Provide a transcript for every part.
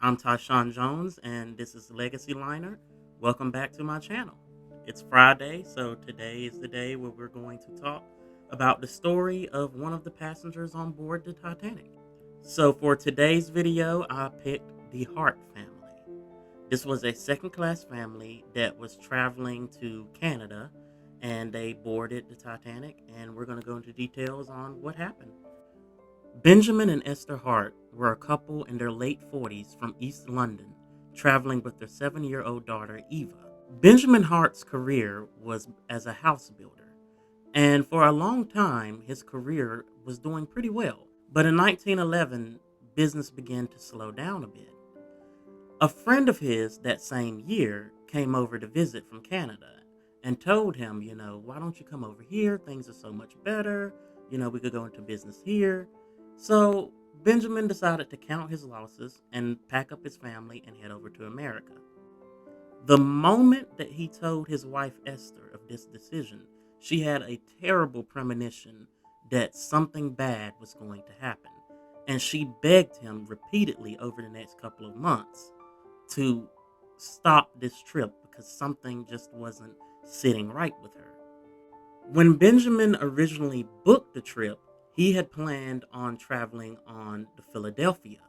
I'm Tyshawn Jones, and this is Legacy Liner. Welcome back to my channel. It's Friday, so today is the day where we're going to talk about the story of one of the passengers on board the Titanic. So for today's video, I picked the Hart family. This was a second-class family that was traveling to Canada, and they boarded the Titanic, and we're going to go into details on what happened. Benjamin and Esther Hart were a couple in their late 40s from East London, traveling with their 7-year-old daughter, Eva. Benjamin Hart's career was as a house builder, and for a long time, his career was doing pretty well. But in 1911, business began to slow down a bit. A friend of his that same year came over to visit from Canada and told him, why don't you come over here? Things are so much better. We could go into business here. So Benjamin decided to count his losses and pack up his family and head over to America. The moment that he told his wife Esther of this decision, she had a terrible premonition that something bad was going to happen. And she begged him repeatedly over the next couple of months to stop this trip because something just wasn't sitting right with her. When Benjamin originally booked the trip, he had planned on traveling on the Philadelphia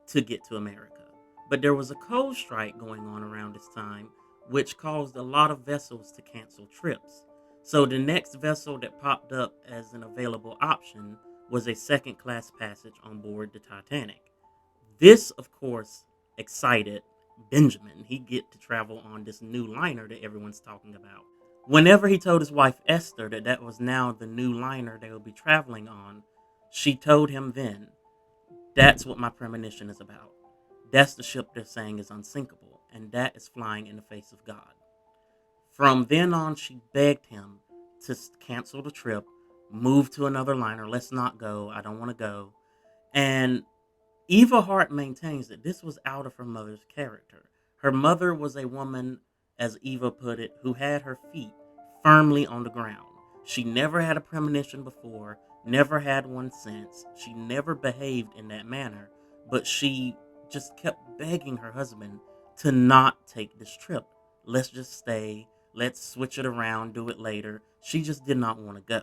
to get to America. But there was a coal strike going on around this time, which caused a lot of vessels to cancel trips. So the next vessel that popped up as an available option was a second-class passage on board the Titanic. This, of course, excited Benjamin. He'd get to travel on this new liner that everyone's talking about. Whenever he told his wife Esther that was now the new liner they would be traveling on, she told him then, that's what my premonition is about. That's the ship they're saying is unsinkable, and that is flying in the face of God. From then on, she begged him to cancel the trip, move to another liner. Let's not go. I don't want to go. And Eva Hart maintains that this was out of her mother's character. Her mother was a woman, as Eva put it, who had her feet firmly on the ground. She never had a premonition before, never had one since. She never behaved in that manner, but she just kept begging her husband to not take this trip. Let's just stay. Let's switch it around, do it later. She just did not want to go.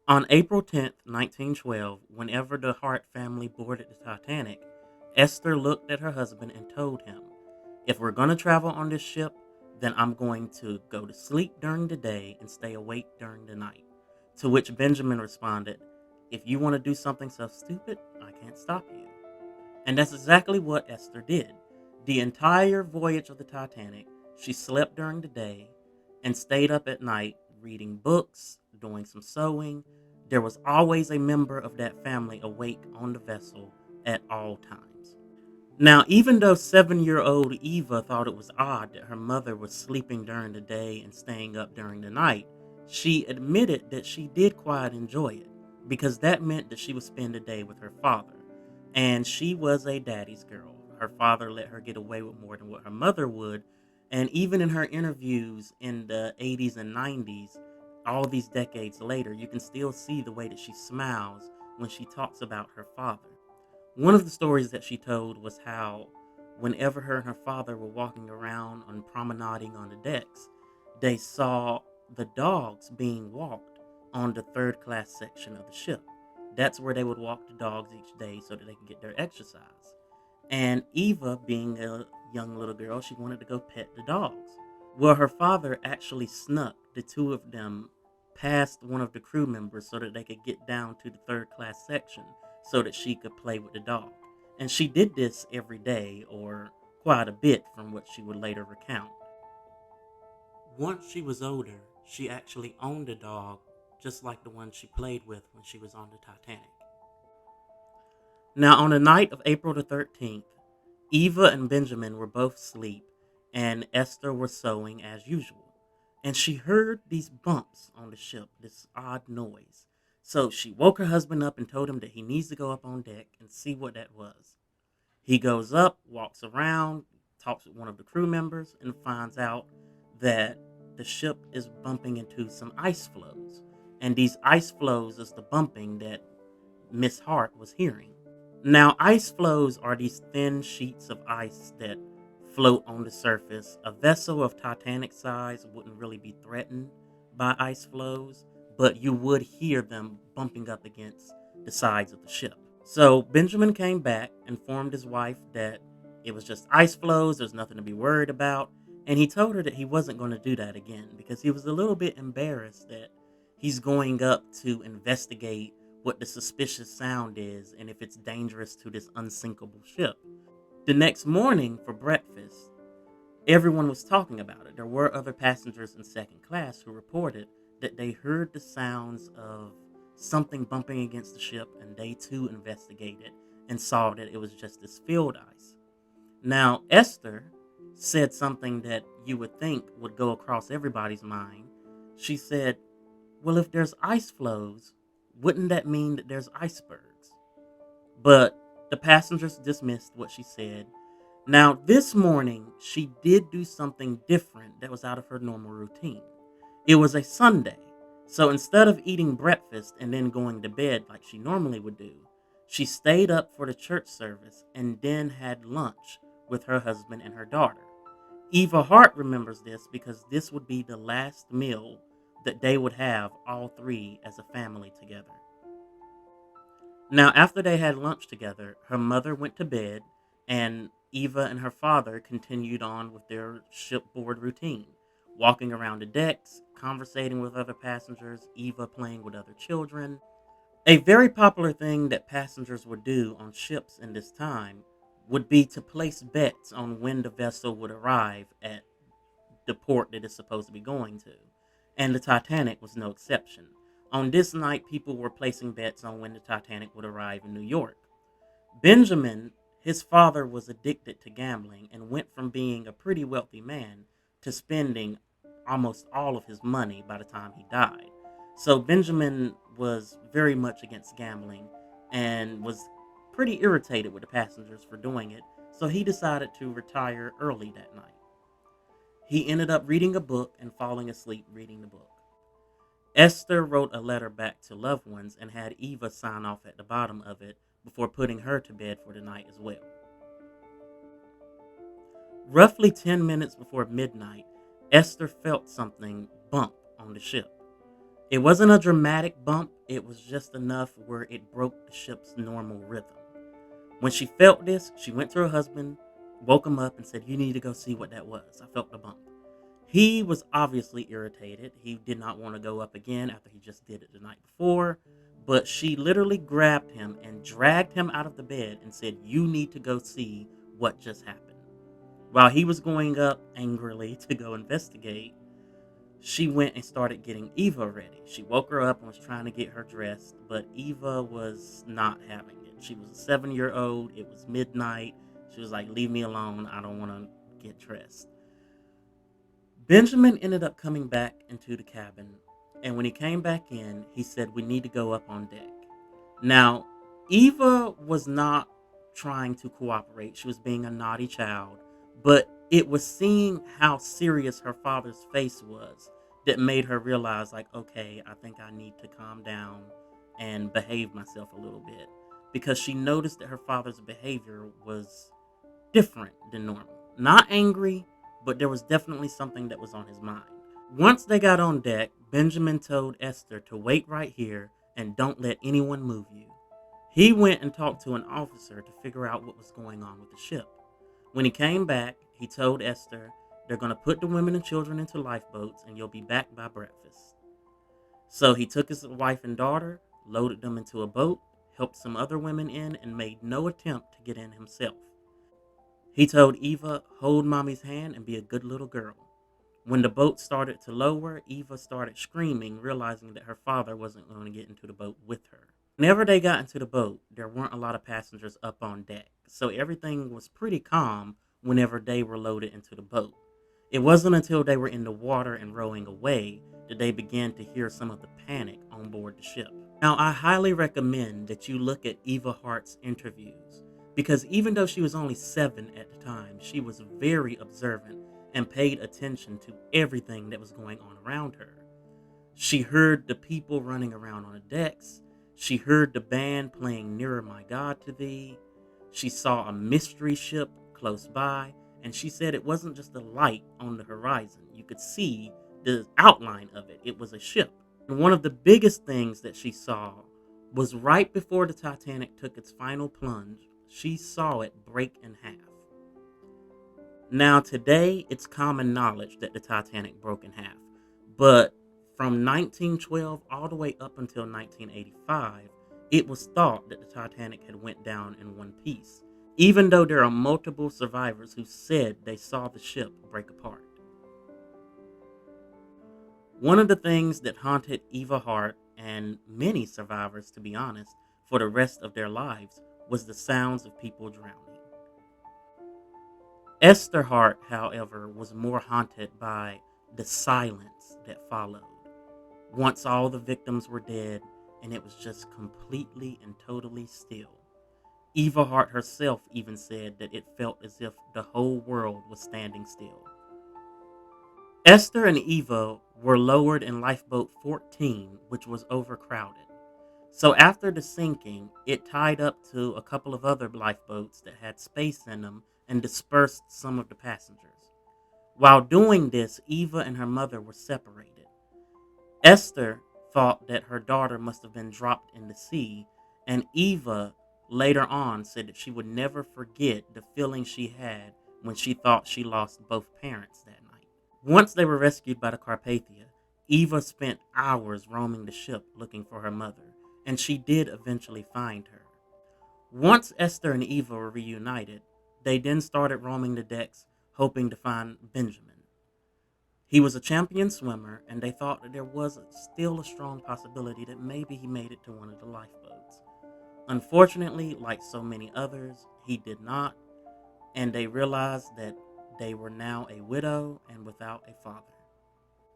On April 10th, 1912, whenever the Hart family boarded the Titanic, Esther looked at her husband and told him, if we're going to travel on this ship, then I'm going to go to sleep during the day and stay awake during the night. To which Benjamin responded, if you want to do something so stupid, I can't stop you. And that's exactly what Esther did. The entire voyage of the Titanic, she slept during the day and stayed up at night reading books, doing some sewing. There was always a member of that family awake on the vessel at all times. Now, even though 7-year-old Eva thought it was odd that her mother was sleeping during the day and staying up during the night, she admitted that she did quite enjoy it because that meant that she would spend the day with her father. And she was a daddy's girl. Her father let her get away with more than what her mother would. And even in her interviews in the 80s and 90s, all these decades later, you can still see the way that she smiles when she talks about her father. One of the stories that she told was how whenever her and her father were walking around and promenading on the decks, they saw the dogs being walked on the third-class section of the ship. That's where they would walk the dogs each day so that they could get their exercise. And Eva, being a young little girl, she wanted to go pet the dogs. Well, her father actually snuck the two of them past one of the crew members so that they could get down to the third-class section so that she could play with the dog. And she did this every day, or quite a bit from what she would later recount. Once she was older, she actually owned a dog just like the one she played with when she was on the Titanic. Now, on the night of April the 13th, Eva and Benjamin were both asleep, and Esther was sewing as usual. And she heard these bumps on the ship, this odd noise. So she woke her husband up and told him that he needs to go up on deck and see what that was. He goes up, walks around, talks with one of the crew members, and finds out that the ship is bumping into some ice floes. And these ice floes is the bumping that Miss Hart was hearing. Now, ice floes are these thin sheets of ice that float on the surface. A vessel of Titanic size wouldn't really be threatened by ice floes, but you would hear them bumping up against the sides of the ship. So Benjamin came back, informed his wife that it was just ice floes, there's nothing to be worried about, and he told her that he wasn't going to do that again because he was a little bit embarrassed that he's going up to investigate what the suspicious sound is and if it's dangerous to this unsinkable ship. The next morning for breakfast, everyone was talking about it. There were other passengers in second class who reported that they heard the sounds of something bumping against the ship, and they too investigated and saw that it was just this field ice. Now, Esther said something that you would think would go across everybody's mind. She said, well, if there's ice floes, wouldn't that mean that there's icebergs? But the passengers dismissed what she said. Now, this morning, she did do something different that was out of her normal routine. It was a Sunday, so instead of eating breakfast and then going to bed like she normally would do, she stayed up for the church service and then had lunch with her husband and her daughter. Eva Hart remembers this because this would be the last meal that they would have, all three as a family together. Now, after they had lunch together, her mother went to bed, and Eva and her father continued on with their shipboard routine, walking around the decks, conversating with other passengers, Eva playing with other children. A very popular thing that passengers would do on ships in this time would be to place bets on when the vessel would arrive at the port that it's supposed to be going to. And the Titanic was no exception. On this night, people were placing bets on when the Titanic would arrive in New York. Benjamin, his father, was addicted to gambling and went from being a pretty wealthy man to spending almost all of his money by the time he died. So Benjamin was very much against gambling and was pretty irritated with the passengers for doing it, so he decided to retire early that night. He ended up reading a book and falling asleep reading the book. Esther wrote a letter back to loved ones and had Eva sign off at the bottom of it before putting her to bed for the night as well. Roughly 10 minutes before midnight, Esther felt something bump on the ship. It wasn't a dramatic bump, it was just enough where it broke the ship's normal rhythm. When she felt this, she went to her husband, woke him up, and said, you need to go see what that was. I felt the bump. He was obviously irritated. He did not want to go up again after he just did it the night before. But she literally grabbed him and dragged him out of the bed and said, you need to go see what just happened. While he was going up angrily to go investigate, she went and started getting Eva ready. She woke her up and was trying to get her dressed, but Eva was not having it. She was a 7-year-old. It was midnight. She was like, leave me alone. I don't want to get dressed. Benjamin ended up coming back into the cabin, and when he came back in, he said, we need to go up on deck. Now, Eva was not trying to cooperate. She was being a naughty child, but it was seeing how serious her father's face was that made her realize, like, okay, I think I need to calm down and behave myself a little bit, because she noticed that her father's behavior was different than normal. Not angry, but there was definitely something that was on his mind. Once they got on deck, Benjamin told Esther to wait right here and don't let anyone move you. He went and talked to an officer to figure out what was going on with the ship. When he came back, he told Esther, they're going to put the women and children into lifeboats and you'll be back by breakfast. So he took his wife and daughter, loaded them into a boat, helped some other women in, and made no attempt to get in himself. He told Eva, hold mommy's hand and be a good little girl. When the boat started to lower, Eva started screaming, realizing that her father wasn't going to get into the boat with her. Whenever they got into the boat, there weren't a lot of passengers up on deck, so everything was pretty calm whenever they were loaded into the boat. It wasn't until they were in the water and rowing away that they began to hear some of the panic on board the ship. Now, I highly recommend that you look at Eva Hart's interviews, because even though she was only 7 at the time, she was very observant and paid attention to everything that was going on around her. She heard the people running around on the decks. She heard the band playing Nearer My God to Thee. She saw a mystery ship close by, and she said it wasn't just a light on the horizon. You could see the outline of it. It was a ship. And one of the biggest things that she saw was right before the Titanic took its final plunge, she saw it break in half. Now, today, it's common knowledge that the Titanic broke in half, but from 1912 all the way up until 1985, it was thought that the Titanic had went down in one piece, even though there are multiple survivors who said they saw the ship break apart. One of the things that haunted Eva Hart and many survivors, to be honest, for the rest of their lives was the sounds of people drowning. Esther Hart, however, was more haunted by the silence that followed. Once all the victims were dead and it was just completely and totally still. Eva Hart herself even said that it felt as if the whole world was standing still. Esther and Eva were lowered in lifeboat 14, which was overcrowded. So after the sinking, it tied up to a couple of other lifeboats that had space in them and dispersed some of the passengers. While doing this, Eva and her mother were separated. Esther thought that her daughter must have been dropped in the sea, and Eva later on said that she would never forget the feeling she had when she thought she lost both parents that night. Once they were rescued by the Carpathia, Eva spent hours roaming the ship looking for her mother, and she did eventually find her. Once Esther and Eva were reunited, they then started roaming the decks hoping to find Benjamin. He was a champion swimmer, and they thought that there was still a strong possibility that maybe he made it to one of the lifeboats. Unfortunately, like so many others, he did not, and they realized that they were now a widow and without a father.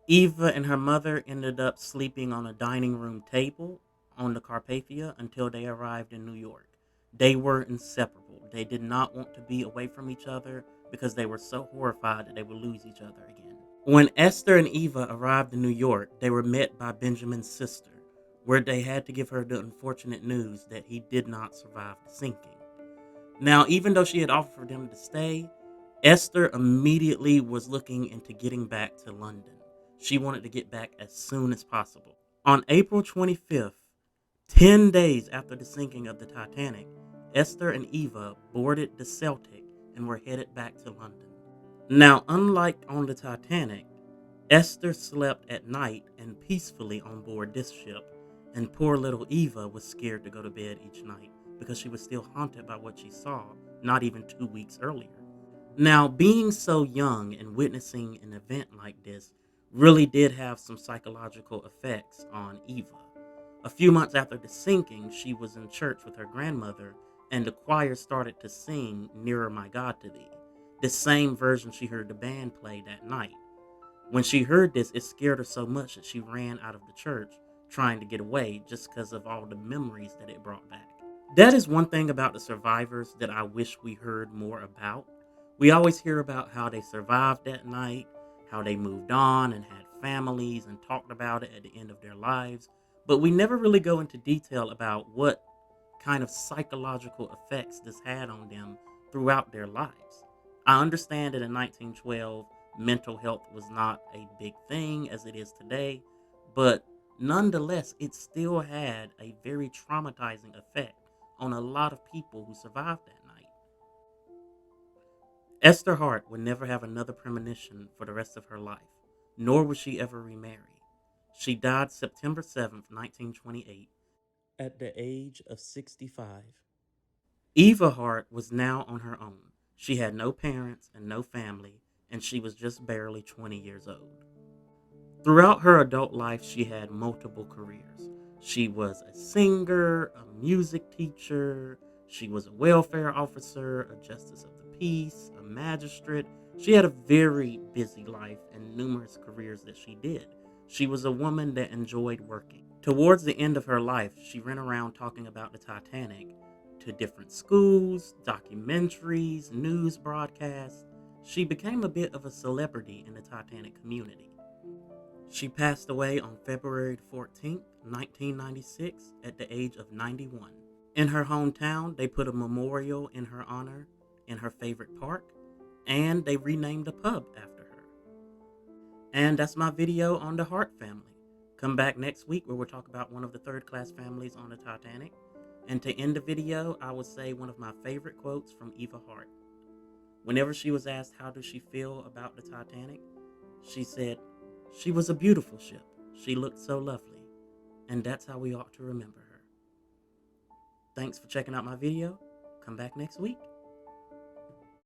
Eva and her mother ended up sleeping on a dining room table on the Carpathia until they arrived in New York. They were inseparable. They did not want to be away from each other because they were so horrified that they would lose each other again. When Esther and Eva arrived in New York, they were met by Benjamin's sister, where they had to give her the unfortunate news that he did not survive the sinking. Now, even though she had offered for them to stay, Esther immediately was looking into getting back to London. She wanted to get back as soon as possible. On April 25th, 10 days after the sinking of the Titanic, Esther and Eva boarded the Celtic and were headed back to London. Now, unlike on the Titanic, Esther slept at night and peacefully on board this ship, and poor little Eva was scared to go to bed each night because she was still haunted by what she saw not even 2 weeks earlier. Now, being so young and witnessing an event like this really did have some psychological effects on Eva. A few months after the sinking, she was in church with her grandmother, and the choir started to sing Nearer My God to Thee, the same version she heard the band play that night. When she heard this, it scared her so much that she ran out of the church trying to get away just because of all the memories that it brought back. That is one thing about the survivors that I wish we heard more about. We always hear about how they survived that night, how they moved on and had families and talked about it at the end of their lives, but we never really go into detail about what kind of psychological effects this had on them throughout their lives. I understand that in 1912, mental health was not a big thing as it is today, but nonetheless, it still had a very traumatizing effect on a lot of people who survived that night. Esther Hart would never have another premonition for the rest of her life, nor would she ever remarry. She died September 7th, 1928, at the age of 65. Eva Hart was now on her own. She had no parents and no family, and she was just barely 20 years old. Throughout her adult life, she had multiple careers. She was a singer, a music teacher, she was a welfare officer, a justice of the peace, a magistrate. She had a very busy life and numerous careers that she did. She was a woman that enjoyed working. Towards the end of her life, she ran around talking about the Titanic to different schools, documentaries, news broadcasts. She became a bit of a celebrity in the Titanic community. She passed away on February 14th, 1996, at the age of 91. In her hometown, they put a memorial in her honor in her favorite park, and they renamed a pub after her. And that's my video on the Hart family. Come back next week where we'll talk about one of the third-class families on the Titanic. And to end the video, I would say one of my favorite quotes from Eva Hart. Whenever she was asked how does she feel about the Titanic, she said, "She was a beautiful ship. She looked so lovely. And that's how we ought to remember her." Thanks for checking out my video. Come back next week.